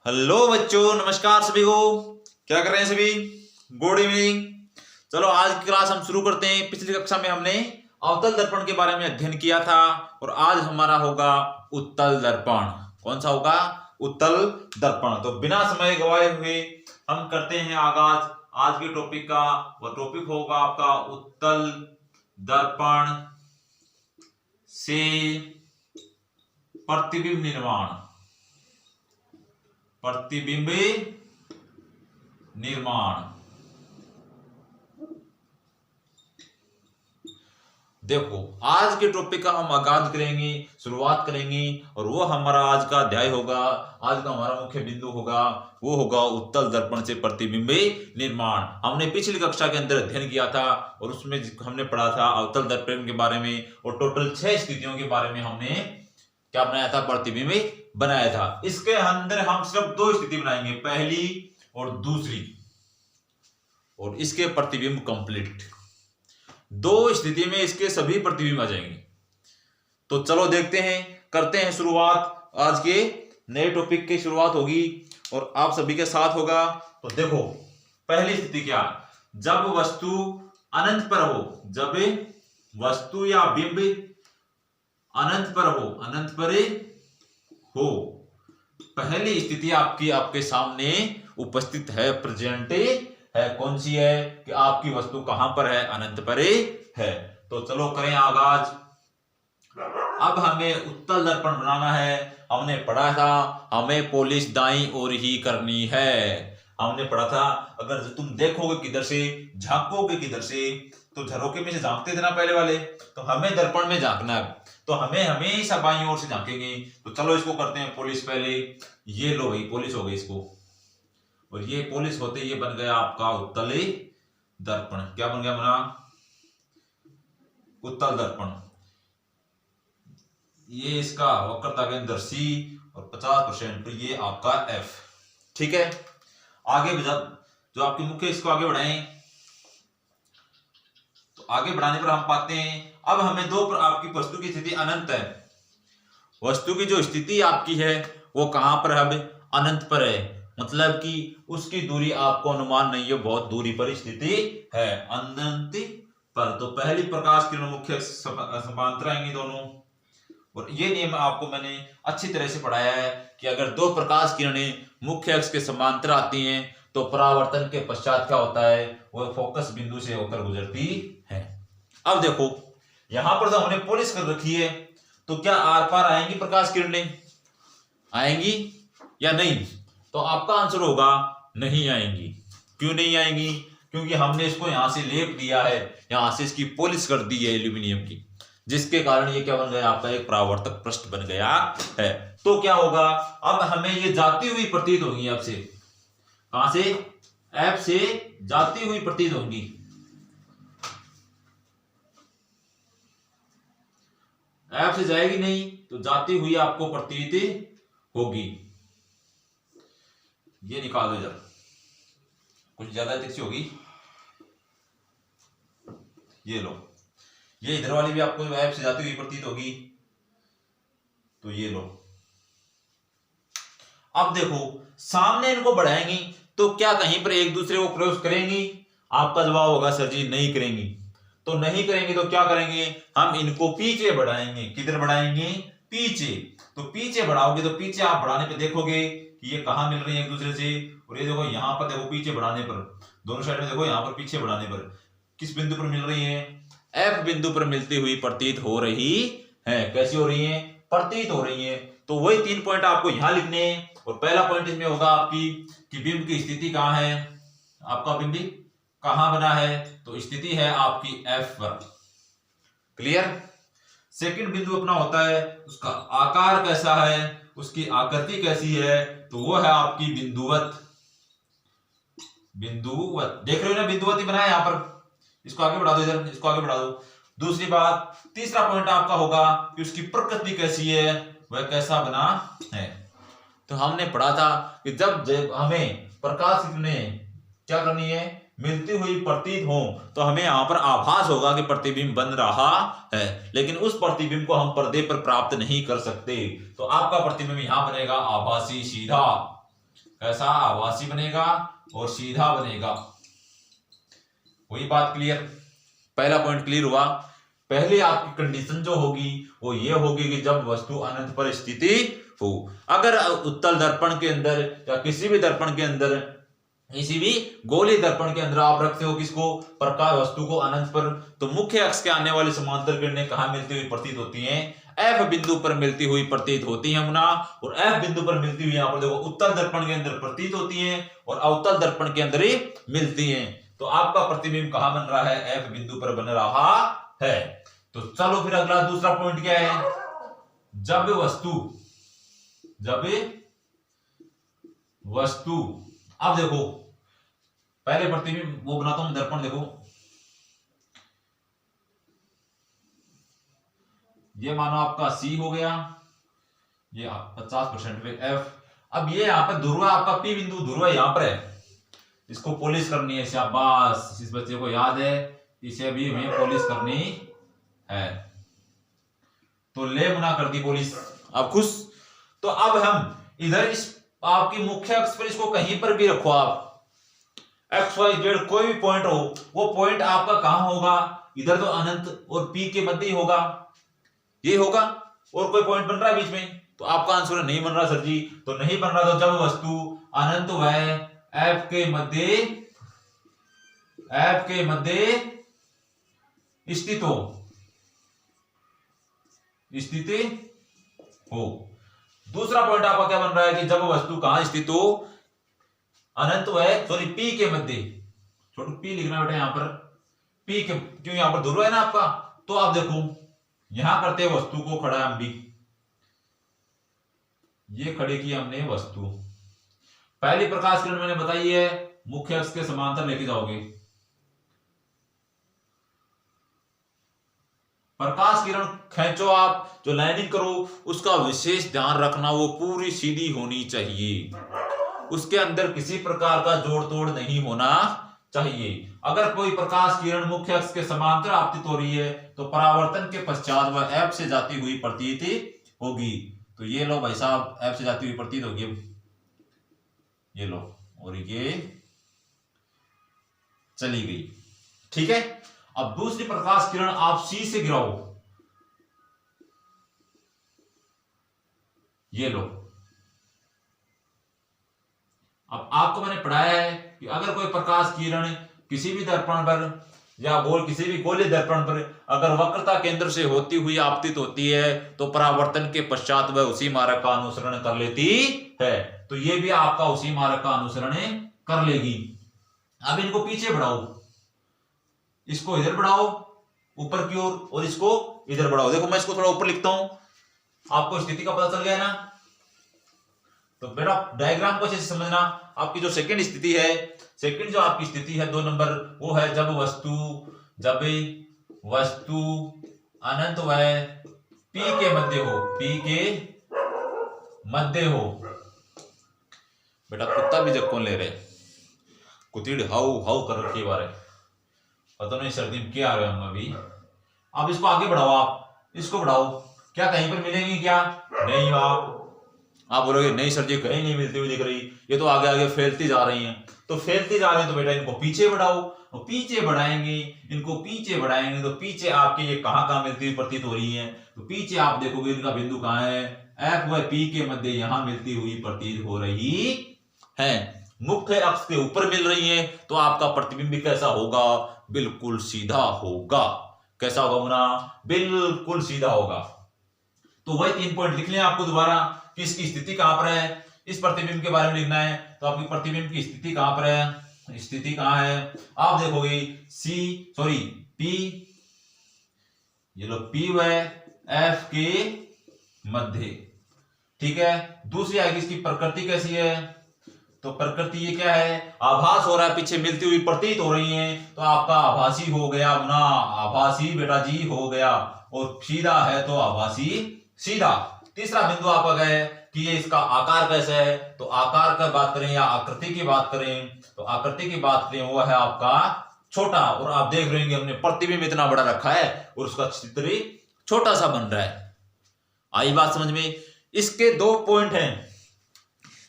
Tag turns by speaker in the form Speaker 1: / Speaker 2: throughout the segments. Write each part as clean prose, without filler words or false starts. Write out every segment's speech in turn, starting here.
Speaker 1: Hello बच्चों, नमस्कार सभी को। क्या कर रहे हैं सभी? Good evening. चलो आज की क्लास हम शुरू करते हैं। पिछली कक्षा में हमने अवतल दर्पण के बारे में अध्ययन किया था और आज हमारा होगा उत्तल दर्पण। कौन सा होगा? उत्तल दर्पण। तो बिना समय गवाए हुए हम करते हैं आगाज आज के टॉपिक का। वह टॉपिक होगा आपका उत्तल दर्पण से प्रतिबिंब निर्माण। प्रतिबिंब निर्माण। देखो, आज के टॉपिक का हम आगाज करेंगे, शुरुआत करेंगे और वो हमारा आज का अध्याय होगा। आज का हमारा मुख्य बिंदु होगा वो होगा उत्तल दर्पण से प्रतिबिंब निर्माण। हमने पिछली कक्षा के अंदर अध्ययन किया था और उसमें हमने पढ़ा था अवतल दर्पण के बारे में और टोटल 6 स्थितियों के बारे में हमने क्या बनाया था? प्रतिबिंब बनाया था। इसके अंदर हम सिर्फ 2 स्थिति बनाएंगे, पहली और दूसरी, और इसके प्रतिबिंब कंप्लीट। 2 स्थिति में इसके सभी प्रतिबिंब आ जाएंगे। तो चलो देखते हैं, करते हैं शुरुआत। आज के नए टॉपिक की शुरुआत होगी और आप सभी के साथ होगा। तो देखो, पहली स्थिति क्या? जब वस्तु अनंत पर हो, जब वस्तु या बिंब अनंत पर हो, अनंत पर हो। पहली स्थिति आपके सामने उपस्थित है, प्रेजेंट है। कौन सी है? कि आपकी वस्तु कहां पर है? अनंत पर है। तो चलो करें आगाज। अब हमें उत्तल दर्पण बनाना है। हमने पढ़ा था हमें पॉलिश दाईं ओर ही करनी है। हमने पढ़ा था अगर तुम देखोगे किधर से, झांकोगे किधर से, तो झरोके में से झांकते थे ना पहले वाले, तो हमें दर्पण में झांकना है। तो हमें हमेशा बाईं ओर से झांकेंगे। तो चलो इसको करते हैं पॉलिश। पहले ये लो भाई, पॉलिश हो गई इसको, और ये पॉलिश होते ये बन गया आपका उत्तल दर्पण। क्या बन गया अपना? उत्तल दर्पण। ये इसका वक्रता केंद्र C और 50%, तो ये आपका F। ठीक है, आगे जो आपके मुख्य, इसको आगे बढ़ाएं। तो आगे बढ़ाने पर हम पाते हैं अब हमें आपकी वस्तु की स्थिति अनंत है। वस्तु की जो स्थिति आपकी है वो कहां पर है? अब अनंत पर है, मतलब कि उसकी दूरी आपको अनुमान नहीं है, बहुत दूरी पर स्थिति है, अनंत पर। तो पहली प्रकाश किरण मुख्य समांतर आएंगी दोनों। और ये नियम आपको मैंने अच्छी तरह से पढ़ाया है कि अगर 2 प्रकाश किरणें मुख्य अक्ष के समांतर आती हैं तो परावर्तन के पश्चात क्या होता है? वह फोकस बिंदु से होकर गुजरती है। अब देखो, यहां पर तो हमने पॉलिश कर रखी है, तो क्या आर पार आएंगी प्रकाश किरणें? आएंगी या नहीं? तो आपका आंसर होगा नहीं आएंगी। क्यों नहीं आएंगी? क्योंकि हमने इसको यहां से लेप दिया है, यहां से इसकी पॉलिश कर दी है एल्यूमिनियम की, जिसके कारण ये क्या बन गया? आपका एक परावर्तक पृष्ठ बन गया है। तो क्या होगा? अब हमें ये जाती हुई प्रतीत होगी आपसे। कहां से? F से जाती हुई प्रतीत होंगी। F से जाएगी नहीं तो जाती हुई आपको प्रतीत होगी। ये निकाल दो इधर, कुछ ज्यादा तिरछी होगी। ये लो, ये इधर वाली भी आपको F से जाती हुई प्रतीत होगी। तो ये लो। अब देखो, सामने इनको बढ़ाएंगी तो क्या कहीं पर एक दूसरे को क्रॉस करेंगी? आपका जवाब होगा सर जी नहीं करेंगी। तो नहीं करेंगे तो क्या करेंगे? हम इनको पीछे बढ़ाएंगे। किधर बढ़ाएंगे? पीछे। तो पीछे बढ़ाओगे तो पीछे आप बढ़ाने पे देखोगे कि ये कहां मिल रही है एक दूसरे से। और ये देखो यहां पर, देखो पीछे बढ़ाने पर, दोनों साइड में देखो, यहां पर पीछे बढ़ाने पर किस बिंदु पर मिल रही है? F बिंदु पर मिलती हुई प्रतीत हो रही है। कैसी हो रही है? प्रतीत हो रही है। तो वही 3 पॉइंट आपको यहां लिखने हैं। और पहला पॉइंट इसमें होगा आपकी कि बिंब की स्थिति कहां है? आपका बिंब कहां बना है? तो स्थिति है आपकी F पर। क्लियर? सेकंड बिंदु अपना होता है उसका आकार कैसा है, उसकी आकृति कैसी है? तो वो है आपकी बिंदुवत। बिंदुवत देख रहे हो ना, बिंदुवत ही बना है यहां पर। इसको आगे बढ़ा दो, इधर इसको आगे बढ़ा दो। दूसरी बात, तीसरा पॉइंट आपका होगा कि उसकी प्रकृति कैसी है, वह कैसा बना है। तो हमने पढ़ा था कि जब हमें प्रकाश किरणें क्या करनी है? मिलती हुई प्रतीत हो, तो हमें यहां पर आभास होगा कि प्रतिबिंब बन रहा है, लेकिन उस प्रतिबिंब को हम पर्दे पर प्राप्त नहीं कर सकते। तो आपका प्रतिबिंब यहां बनेगा आभासी सीधा। कैसा, आभासी बनेगा और सीधा बनेगा। वही बात क्लियर, पहला पॉइंट क्लियर हुआ। पहले आपकी कंडीशन जो होगी वो ये होगी कि जब वस्तु अनंत पर स्थिति हो। अगर उत्तल दर्पण के अंदर या किसी भी दर्पण के अंदर, किसी भी गोलीय दर्पण के अंदर आप रखते हो किसको, प्रकाश वस्तु को अनंत पर, तो मुख्य अक्ष के आने वाली समांतर किरणें कहां मिलती हुई प्रतीत होती हैं, एफ बिंदु पर मिलती हुई प्रतीत होती है मुना। और एफ बिंदु पर मिलती हुई यहां पर देखो उत्तल दर्पण के अंदर प्रतीत होती हैं और अवतल दर्पण के अंदर ही मिलती हैं। तो आपका प्रतिबिंब कहां बन रहा है, एफ बिंदु पर बन रहा है। तो चलो फिर अगला दूसरा पॉइंट क्या है, जब वस्तु, अब देखो पहले प्रतिबिंब वो बनाता हूं दर्पण, देखो ये मानो आपका सी हो गया, ये 50% पे एफ। अब ये यहां पर ध्रुव आपका पी बिंदु, ध्रुव यहां पर है, इसको पॉलिश करनी है, शाबाश, इस बच्चे को याद है, इसे भी हमें पॉलिश करनी है। तो ले मुना कर दी पॉलिश, अब खुश। तो अब हम इधर इस आपकी मुख्य अक्ष पर इसको कहीं पर भी रखो आप, एक्स वाई जेड कोई भी पॉइंट हो, वो पॉइंट आपका कहां होगा, इधर तो अनंत और पी के मध्य ही होगा, ये होगा, और कोई पॉइंट बन रहा है बीच में, तो आपका आंसर नहीं बन रहा सर जी। तो नहीं बन रहा, तो जब वस्तु अनंत व एफ के मध्य स्थित हो। दूसरा पॉइंट आपका क्या बन रहा है कि जब वस्तु कहां स्थित हो, अनंत व सॉरी पी के मध्य, छोटू पी लिखना बेटा यहां पर, पी के, क्यों यहां पर ध्रुव है ना आपका। तो आप देखो यहां करते वस्तु को खड़ा है हम भी, ये खड़े की हमने वस्तु, पहली प्रकाश किरण मैंने बताई है मुख्य अक्ष के समांतर लेके जाओगे, प्रकाश किरण खींचो आप, जो लाइनिंग करो उसका विशेष ध्यान रखना, वो पूरी सीधी होनी चाहिए, उसके अंदर किसी प्रकार का जोड़ तोड़ नहीं होना चाहिए। अगर कोई प्रकाश किरण मुख्य अक्ष के समांतर आपतित हो रही है तो परावर्तन के पश्चात वह एफ से जाती हुई प्रतीत होगी। तो ये लो भाई साहब, एफ से जाती हुई प्रतीत होगी, ये लो, और ये चली गई, ठीक है। अब दूसरी प्रकाश किरण आप सी से गिराओ, ये लो। अब आपको मैंने पढ़ाया है कि अगर कोई प्रकाश किरण किसी भी दर्पण पर या किसी भी गोलीय दर्पण पर अगर वक्रता केंद्र से होती हुई आपतित होती है तो परावर्तन के पश्चात वह उसी मार्ग का अनुसरण कर लेती है। तो ये भी आपका उसी मार्ग का अनुसरण कर लेगी। अब इनको पीछे बढ़ाओ, इसको इधर बढ़ाओ ऊपर की ओर और इसको इधर बढ़ाओ। देखो मैं इसको थोड़ा ऊपर लिखता हूं, आपको स्थिति का पता चल गया ना। तो बेटा डायग्राम को अच्छे से समझना। आपकी जो सेकंड स्थिति है, सेकंड जो आपकी स्थिति है 2 नंबर, वो है जब वस्तु अनंत व पी के मध्य हो, पी के मध्य हो। बेटा कुत्ता भी जब कौन ले रहे, कुतीड़ हाउ हाउ कर रखी बार है, पता नहीं सर्दी में क्या आ रहे हम अभी। अब इसको आगे बढ़ाओ, आप इसको बढ़ाओ, क्या कहीं पर मिलेंगी क्या? नहीं। आप बोलोगे नहीं सर जी कहीं नहीं मिलती हुई दिख रही, ये तो आगे आगे फैलती जा रही हैं। तो फैलती जा रही है तो बेटा इनको पीछे बढ़ाओ, और पीछे बढ़ाएंगे, इनको पीछे बढ़ाएंगे तो पीछे आपके ये कहां मिलती हुई प्रतीत हो रही है। तो पीछे आप देखोगे इनका बिंदु कहां है, एफ व पी के मध्य यहां मिलती हुई प्रतीत हो रही है। मुख्य अक्ष के ऊपर मिल रही है तो आपका प्रतिबिंब भी कैसा होगा, बिल्कुल सीधा होगा। कैसा होगा मुना? बिल्कुल सीधा होगा। तो वही 3 पॉइंट लिख लें आपको दोबारा कि इसकी स्थिति कहां पर है, इस प्रतिबिंब के बारे में लिखना है। तो आपकी प्रतिबिंब की स्थिति कहां पर है, स्थिति कहां है, आप देखोगे पी, ये लो पी व एफ के मध्य, ठीक है। दूसरी आएगी इसकी प्रकृति कैसी है, तो प्रकृति ये क्या है, आभास हो रहा है, पीछे मिलती हुई प्रतीत हो रही है, तो आपका आभासी हो गया ना, आभासी बेटा जी हो गया। और सीधा है तो आभासी सीधा। तीसरा बिंदु आपका गए कि ये इसका आकार कैसा है, तो आकार का बात करें या आकृति की बात करें, तो आकृति की बात करें वो है आपका छोटा। और आप देख रहे हैं हमने प्रतिबिंब इतना बड़ा रखा है और उसका चित्र छोटा सा बन रहा है। आई बात समझ में? इसके 2 पॉइंट हैं,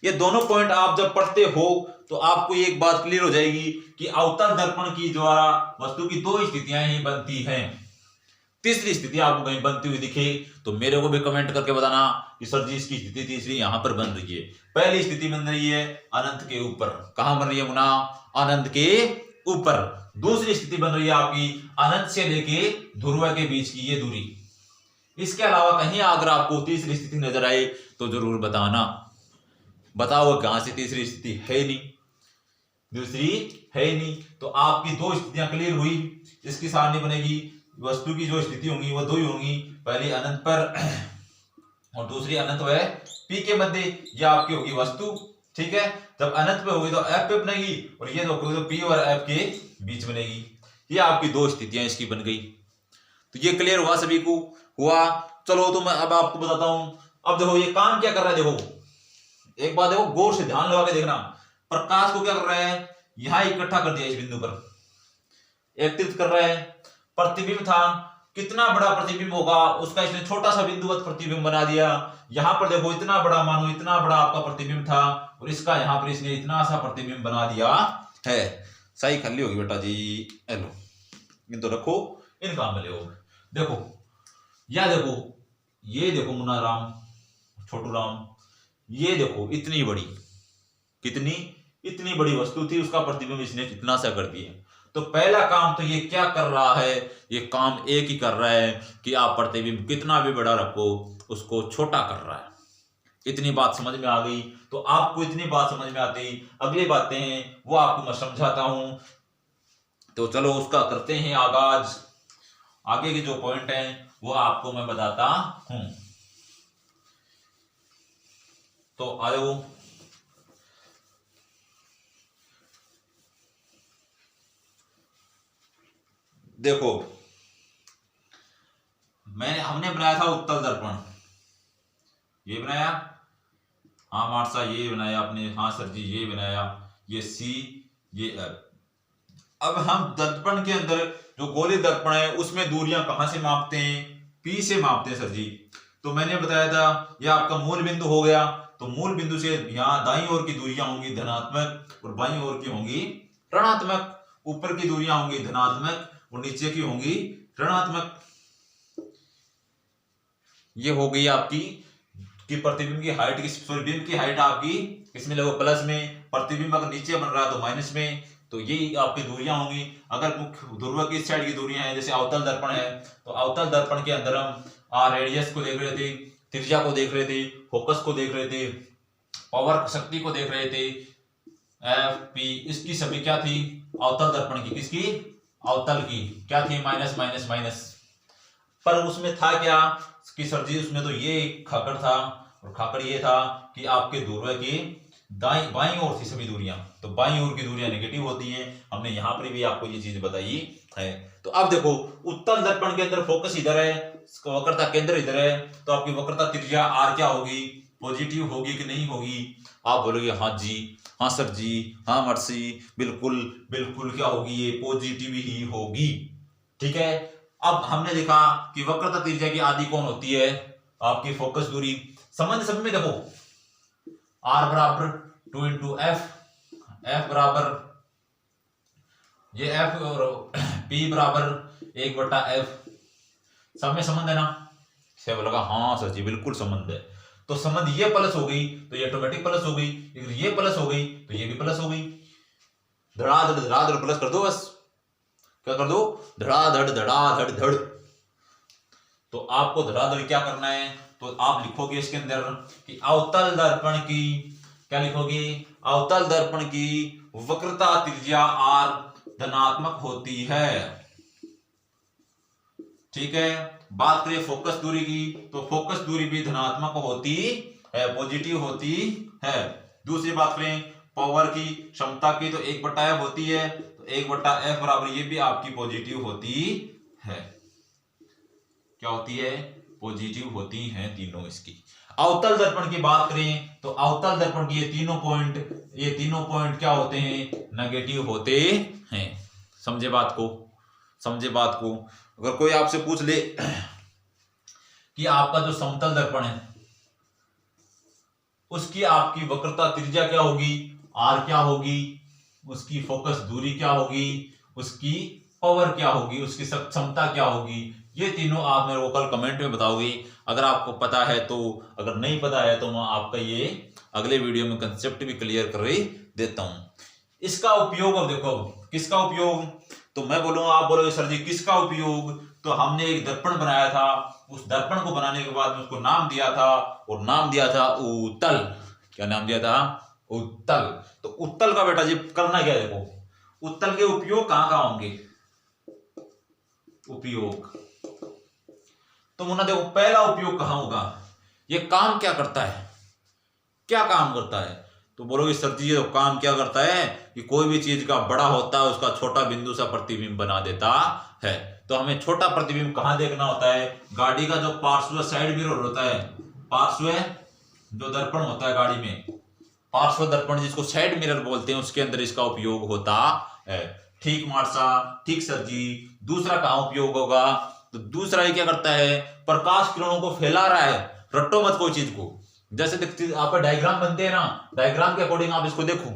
Speaker 1: ये दोनों पॉइंट आप जब पढ़ते हो तो आपको एक बात क्लियर हो जाएगी कि अवतल दर्पण की द्वारा वस्तु की दो स्थितियां ही बनती हैं। तीसरी स्थिति आपको कहीं बनती हुई दिखे तो मेरे को भी कमेंट करके बताना कि सर जी इसकी स्थिति तीसरी यहां पर बन रही है। पहली स्थिति बन रही है अनंत के ऊपर, कहां बन रही है मुना, अनंत के ऊपर। दूसरी स्थिति बन रही है आपकी अनंत से लेके ध्रुव के बीच की ये दूरी। इसके अलावा कहीं अगर आपको तीसरी स्थिति नजर आए तो जरूर बताना। बताओ कहां से तीसरी स्थिति है नहीं, दूसरी है नहीं, तो आपकी दो स्थितियां क्लियर हुई। इसकी सारणी बनेगी, वस्तु की जो स्थिति होंगी वो दो ही होंगी, पहली अनंत पर और दूसरी अनंत व पी के मध्य। ये आपकी होगी वस्तु, ठीक है। जब अनंत पे होगी तो एफ पे बनेगी और ये होगी तो पी और एफ के बीच बनेगी। ये आपकी दो स्थितियां इसकी बन गई। तो ये क्लियर हुआ सभी को, हुआ। चलो तो मैं अब आपको बताता हूं। अब देखो ये काम क्या कर रहा है, देखो एक बात देखो, गौर से ध्यान लगा के देखना। प्रकाश को क्या कर रहा है, यहां इकट्ठा कर दिया इस बिंदु पर, एकत्रित कर रहा है। प्रतिबिंब था, कितना बड़ा प्रतिबिंब होगा उसका इसने छोटा सा बिंदुवत प्रतिबिंब बना दिया। यहां पर देखो इतना बड़ा, मानो इतना बड़ा आपका प्रतिबिंब था और इसका यहां पर इसने इतना सा प्रतिबिंब बना दिया है। सही खल्ली होगी बेटा जी, हेलो इन तो रखो, इन काम में ले। देखो या देखो, ये देखो मुन्ना राम, छोटू राम, ये देखो इतनी बड़ी, कितनी, इतनी बड़ी वस्तु थी, उसका प्रतिबिंब इसने इतना सा कर दिया। तो पहला काम तो ये क्या कर रहा है, ये काम एक ही कर रहा है कि आप प्रतिबिंब कितना भी बड़ा रखो उसको छोटा कर रहा है। इतनी बात समझ में आ गई। तो आपको इतनी बात समझ में आती, अगली बातें हैं वो आपको मैं समझाता हूं। तो चलो उसका करते हैं आगाज। आगे के जो पॉइंट हैं वो आपको मैं बताता हूं। तो आओ, देखो हमने बनाया था उत्तल दर्पण, ये बनाया, हाँ मार्सा ये बनाया आपने, हाँ सर जी ये बनाया, ये सी, ये एफ। अब हम दर्पण के अंदर जो गोलीय दर्पण है उसमें दूरियां कहां से मापते हैं, पी से मापते हैं सर जी। तो मैंने बताया था यह आपका मूल बिंदु हो गया। तो मूल बिंदु से यहाँ दाईं ओर की दूरियां होंगी धनात्मक और बाईं ओर की होंगी ऋणात्मक। ऊपर की दूरियां होंगी धनात्मक और नीचे की होंगी ऋणात्मक। ये हो गई आपकी कि प्रतिबिंब की हाइट, बिंब की हाइट आपकी इसमें लगो प्लस में, प्रतिबिंब अगर नीचे बन रहा है तो माइनस में। तो ये आपकी दूरियां होंगी। अगर मुख्य ध्रुव की साइड की दूरियां हैं, जैसे अवतल दर्पण है, तो अवतल दर्पण के अंदर हम रेडियस को देख रहे थे, त्रिज्या को देख रहे थे, फोकस को देख रहे थे, पावर शक्ति को देख रहे थे, एफ पी, इसकी सभी क्या थी, अवतल दर्पण की, किसकी, अवतल की क्या थी, माइनस माइनस माइनस। पर उसमें था क्या कि सर जी उसमें तो ये खाकड़ था और खाकड़ ये था कि आपके ध्रुव की दाईं बाईं ओर थी सभी दूरियां, तो बाईं ओर की दूरियां नेगेटिव होती हैं। हमने यहां पर भी आपको ये चीज बताई है। तो अब देखो उत्तल दर्पण के अंदर फोकस इधर है, वक्रता केंद्र इधर है, तो आपकी वक्रता त्रिज्या आर क्या होगी, पॉजिटिव होगी कि नहीं होगी। आप बोलोगे हाँ जी, हाँ सर जी, हाँ मर्सी, बिल्कुल बिल्कुल क्या होगी, ये पॉजिटिव ही होगी, ठीक है। अब हमने देखा कि वक्रता त्रिज्या की आदि कौन होती है, आपकी फोकस दूरी। संबंध सब में देखो R बराबर 2 इंटू एफ, एफ बराबर ये एफ और P बराबर 1/f, सब में संबंध है ना। सब लगा हाँ सर जी बिल्कुल संबंध है। तो संबंध ये प्लस हो गई तो ये ऑटोमेटिक प्लस हो गई, ये प्लस हो गई तो ये भी प्लस हो गई। धड़ाधड़ प्लस कर दो, बस क्या कर दो, धड़ाधड़ धड़। तो आपको धड़ाधड़ क्या करना है, तो आप लिखोगे इसके अंदर कि अवतल दर्पण की, क्या लिखोगे, अवतल दर्पण की वक्रता त्रिज्या r धनात्मक होती है, ठीक है। बात करें फोकस दूरी की, तो फोकस दूरी भी धनात्मक होती है, पॉजिटिव होती है। दूसरी बात करें पावर की, क्षमता की, तो 1/f होती है, तो 1/f बराबर ये भी आपकी पॉजिटिव होती है। क्या होती है, पॉजिटिव होती हैं तीनों इसकी। अवतल दर्पण की बात करें तो अवतल दर्पण की ये तीनों पॉइंट क्या होते हैं, नेगेटिव होते हैं। समझे बात को, समझे बात को। अगर कोई आपसे पूछ ले कि आपका जो समतल दर्पण है, उसकी आपकी वक्रता त्रिज्या क्या होगी, आर क्या होगी, उसकी फोकस दूरी क्या होगी, उसकी पावर क्या होगी, उसकी क्षमता क्या होगी। ये तीनों आप मेरे को कल कमेंट में बताओगे, अगर आपको पता है तो। अगर नहीं पता है तो मैं आपका ये अगले वीडियो में कंसेप्ट भी क्लियर कर देता हूं। इसका उपयोग अब देखो, किसका उपयोग, तो मैं बोलूंगा, आप बोलोगे सर जी किसका उपयोग, तो हमने एक दर्पण बनाया था, उस दर्पण को बनाने के बाद में उसको नाम दिया था, और नाम दिया था उत्तल। क्या नाम दिया था, उत्तल। तो उत्तल का बेटा जी करना क्या है, देखो उत्तल के उपयोग कहां कहां होंगे, उपयोग तो मुन्ना देखो पहला उपयोग कहां होगा, ये काम क्या करता है, क्या काम करता है, तो बोलोगे सर जी ये तो काम क्या करता है कि कोई भी चीज का बड़ा होता है उसका छोटा बिंदु सा प्रतिबिंब बना देता है। तो हमें छोटा प्रतिबिंब कहां देखना होता है, गाड़ी का जो पार्श्व साइड मिरर होता है, पार्श्व जो दर्पण होता है गाड़ी में, पार्श्व दर्पण जिसको साइड मिरर बोलते हैं, उसके अंदर इसका उपयोग होता है। ठीक मार्सा, ठीक सर जी। दूसरा कहां उपयोग होगा, तो दूसरा ये क्या करता है, प्रकाश किरणों को फैला रहा है, रट्टो मत कोई चीज को। जैसे देखते आप डायग्राम बनते हैं ना, डायग्राम के अकॉर्डिंग आप इसको देखो,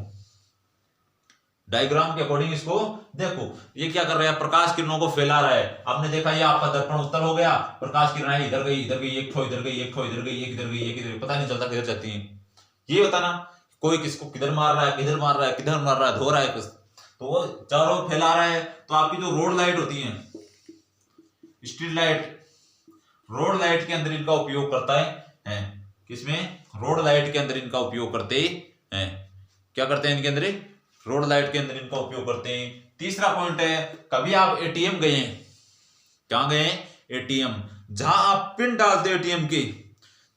Speaker 1: डायग्राम के अकॉर्डिंग इसको देखो, ये क्या कर रहा है, प्रकाश किरणों को फैला रहा है। आपने देखा ये आपका दर्पण उत्तल हो गया, प्रकाश किरणें इधर गई, इधर गई, एक ठो इधर गई, एक ठो इधर गई, एक इधर गई, एक इधर, पता नहीं चलता किधर जाती है। ये होता ना, कोई किसको किधर मार रहा है, किधर मार रहा है, किधर मार रहा है, धो रहा है कुछ, तो वो चारों ओर फैला रहा है। तो आपकी जो रोड लाइट होती है, स्ट्रीट लाइट, रोड लाइट के अंदर इनका उपयोग करता है, किसमें, रोड लाइट के अंदर इनका उपयोग करते हैं। क्या करते हैं इनके अंदर, रोड लाइट के अंदर इनका उपयोग करते हैं। तीसरा पॉइंट है, कभी आप एटीएम गए हैं, कहां गए, एटीएम, जहां आप पिन डालते हैं एटीएम की,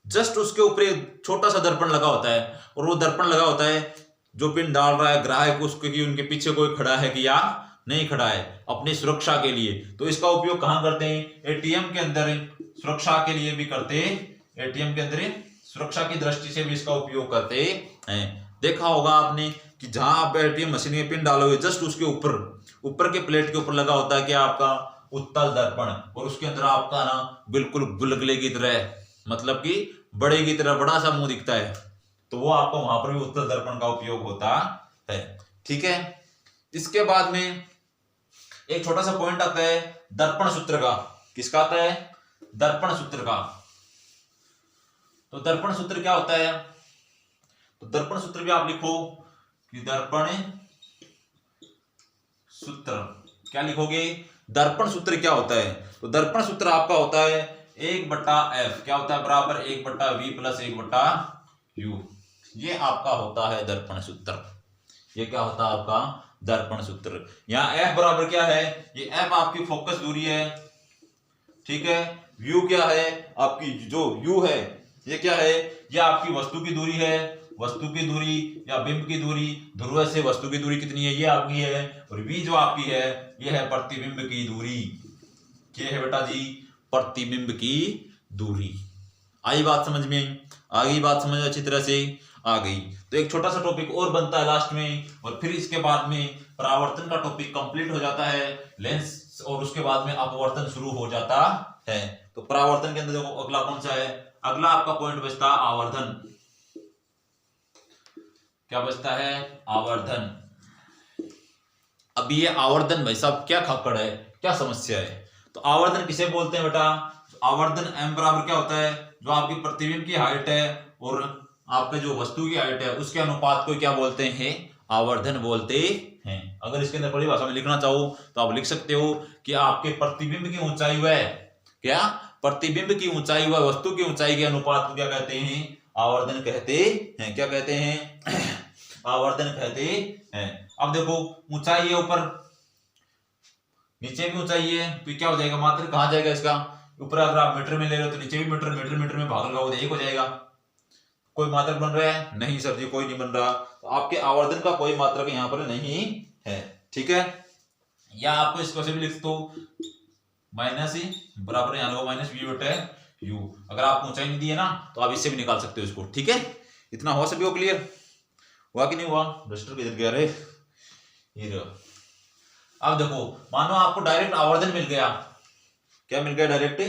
Speaker 1: जस्ट उसके ऊपर एक छोटा सा दर्पण लगा होता है, और वो दर्पण लगा होता है, जो पिन डाल रहा है ग्राहक उसके कि उनके पीछे कोई खड़ा है कि या नहीं खड़ा है, अपनी सुरक्षा के लिए। तो इसका उपयोग कहां करते हैं, एटीएम के अंदर सुरक्षा के लिए भी करते हैं, एटीएम के अंदर सुरक्षा की दृष्टि से भी इसका उपयोग करते हैं। देखा होगा आपने कि जहां आप एटीएम मशीन में पिन डालोगे, जस्ट उसके ऊपर के प्लेट के ऊपर लगा होता है कि आपका उत्तल दर्पण, और उसके अंदर आपका ना बिल्कुल गुलगुले की तरह, मतलब कि बड़े की तरह बड़ा सा मुंह दिखता है, तो वो आपको वहां पर भी उत्तल दर्पण का उपयोग होता है। ठीक है, इसके बाद में एक छोटा सा पॉइंट आता है दर्पण सूत्र का। किसका आता है, दर्पण सूत्र का। तो दर्पण सूत्र क्या होता है, तो दर्पण सूत्र भी आप लिखो कि दर्पण सूत्र, क्या लिखोगे, दर्पण सूत्र क्या होता है, तो दर्पण सूत्र आपका होता है 1/f, क्या होता है, बराबर 1/v + 1/u। ये आपका होता है दर्पण सूत्र। ये क्या होता है आपका दर्पण सूत्र। यहाँ f बराबर क्या है, ये f आपकी फोकस दूरी है, ठीक है। u क्या है, आपकी जो u है ये क्या है, ये आपकी वस्तु की दूरी है, वस्तु की दूरी या बिंब की दूरी, ध्रुव से वस्तु की दूरी कितनी है, ये आपकी है, और v जो आपकी है ये है प्रतिबिंब की दूरी। क्या है बेटा जी, प्रतिबिंब की दूरी। आई बात समझ में, आ गई बात समझ अच्छी तरह से आ गई। तो एक छोटा सा टॉपिक और बनता है लास्ट में, और फिर इसके बाद में परावर्तन का टॉपिक कंप्लीट हो जाता है, लेंस, और उसके बाद में अपवर्तन शुरू हो जाता है। तो परावर्तन के अंदर देखो अगला कौन सा है, अगला आपका पॉइंट बचता है आवर्धन। क्या बचता है, आवर्धन। अब ये आवर्धन भाई साहब क्या खाकड़ है, क्या समस्या है, तो आवर्धन किसे बोलते हैं बेटा, आवर्धन m बराबर क्या होता है, जो आपकी प्रतिबिंब की हाइट है और आपके जो वस्तु की हाइट है उसके अनुपात को क्या बोलते हैं, आवर्धन बोलते हैं। अगर इसके अंदर परिभाषा में लिखना चाहो तो आप लिख सकते हो कि आपके प्रतिबिंब की ऊंचाई व क्या, प्रतिबिंब की ऊंचाई व वस्तु की ऊंचाई के अनुपात को क्या कहते हैं, आवर्धन कहते हैं। क्या कहते हैं, आवर्धन कहते हैं। अब देखो ऊंचाई है ऊपर, नीचे भी ऊंचाई है, तो क्या हो जाएगा, मात्र कहां जाएगा इसका, ऊपर अगर आप मीटर में ले रहे हो तो नीचे भी मीटर, मीटर मीटर में भाग लगाओ तो एक हो जाएगा। कोई मात्रक बन रहा है, नहीं सर जी कोई नहीं बन रहा, तो आपके आवर्धन का कोई मात्रक यहाँ पर नहीं है। ठीक है, या आपको इसको से भी लिख दो माइनस ही बराबर यहाँ लगो माइनस v/u। अगर आप ऊंचाई नहीं दी है ना तो आप इससे भी निकाल सकते हो इसको। ठीक है, इतना हो सभी को क्लियर हुआ कि नहीं हुआ, रजिस्टर किधर गया रे, ये रहा। अब देखो मानो आपको डायरेक्ट आवर्धन मिल गया, क्या मिल गया, डायरेक्ट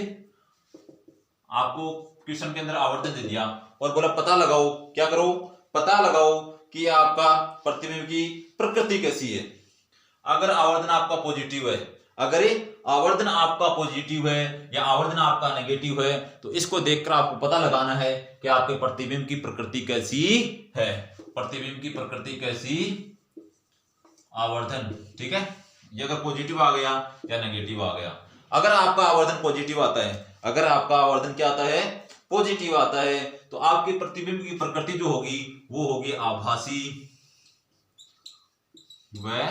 Speaker 1: आपको क्वेश्चन के अंदर आवर्धन दे दिया, और बोला पता लगाओ, क्या करो, पता लगाओ कि आपका प्रतिबिंब की प्रकृति कैसी है। अगर आवर्धन आपका पॉजिटिव है, अगर आवर्धन आपका पॉजिटिव है या आवर्धन आपका नेगेटिव है, तो इसको देखकर आपको पता लगाना है कि आपके प्रतिबिंब की प्रकृति कैसी है, प्रतिबिंब की प्रकृति कैसी, आवर्धन, ठीक है। ये अगर पॉजिटिव आ गया या नेगेटिव आ गया। अगर आपका आवर्धन पॉजिटिव आता है, अगर आपका आवर्धन क्या आता है, पॉजिटिव आता है, तो आपके प्रतिबिंब की प्रकृति जो होगी वो होगी आभासी व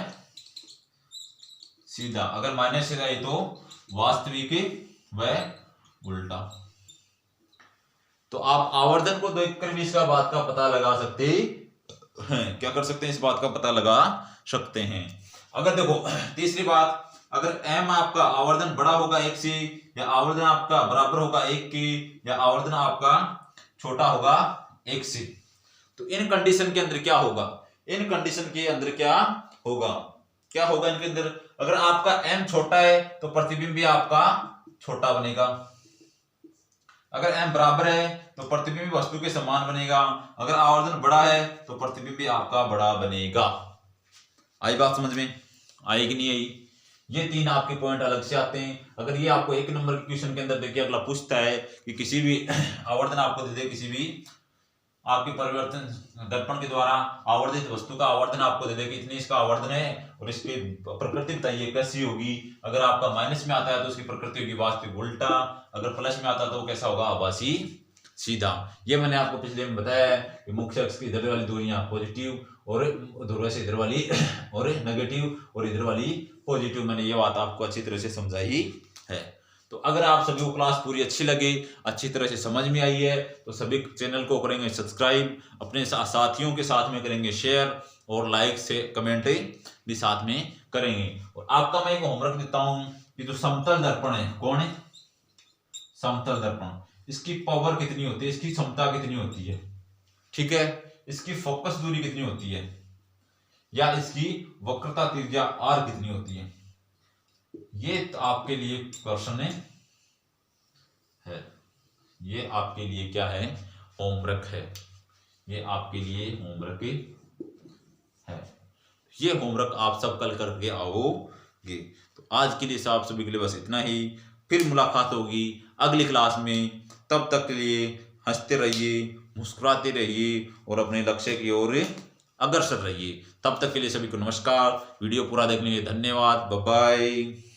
Speaker 1: सीधा। अगर माइनस से जाए तो वास्तविक व उल्टा। तो आप आवर्धन को देखकर भी इसका बात का पता लगा सकते हैं, क्या कर सकते हैं, इस बात का पता लगा सकते हैं। अगर देखो तीसरी बात, अगर m आपका आवर्धन बड़ा होगा 1 से, या आवर्धन आपका बराबर होगा 1 के, या आवर्धन आपका छोटा होगा 1 से, तो इन कंडीशन के अंदर क्या होगा, इन कंडीशन के अंदर क्या होगा, क्या होगा इनके अंदर। अगर आपका m छोटा है तो प्रतिबिंब भी आपका छोटा बनेगा, अगर m बराबर है तो प्रतिबिंब वस्तु के समान बनेगा, अगर आवर्धन बड़ा है तो प्रतिबिंब भी आपका बड़ा बनेगा। आई बात समझ में, आई कि नहीं आई। ये 3 आपके पॉइंट अलग से आते हैं। अगर ये आपको 1 नंबर के क्वेश्चन के अंदर देखिए अगला पूछता है कि किसी भी आवर्धन आपको दे दे, किसी भी आपके परिवर्तन दर्पण के द्वारा आवर्धित वस्तु का आवर्धन आपको दे दे कि इतनी इसका आवर्धन है और इसकी प्रकृति बताइए कैसी होगी। अगर आपका माइनस में आता है तो उसकी प्रकृति होगी वास्तविक उल्टा, अगर प्लस में आता है तो वो कैसा होगा, आभासी सीधा। ये मैंने आपको पिछले में बताया है कि मुख्य अक्ष की इधर वाली दूरियां पॉजिटिव और ध्रुव से इधर वाली और नेगेटिव और इधर वाली पॉजिटिव। मैंने ये बात आपको अच्छी तरह से समझाई है। तो अगर आप सभी को क्लास पूरी अच्छी लगी, अच्छी तरह से समझ में आई है, तो सभी चैनल को करेंगे सब्सक्राइब, अपने साथियों के साथ में करेंगे शेयर और लाइक से कमेंट भी साथ में करेंगे। और आपका मैं एक होमवर्क देता हूं कि जो समतल दर्पण है, कौन है, समतल दर्पण, इसकी पावर कितनी होती है, इसकी क्षमता कितनी होती है, ठीक है, इसकी फोकस दूरी कितनी होती है, या इसकी वक्रता त्रिज्या आर कितनी होती है। ये तो आपके लिए क्वेश्चन है, ये आपके लिए क्या है, होमवर्क है, ये आपके लिए होमवर्क है। ये होमवर्क आप सब कल करके आओगे। तो आज के लिए आप सभी के लिए बस इतना ही, फिर मुलाकात होगी अगली क्लास में। तब तक के लिए हंसते रहिए, मुस्कुराते रहिए और अपने लक्ष्य की ओर अग्रसर रहिए। तब तक के लिए सभी को नमस्कार। वीडियो पूरा देखने के लिए धन्यवाद। Bye bye.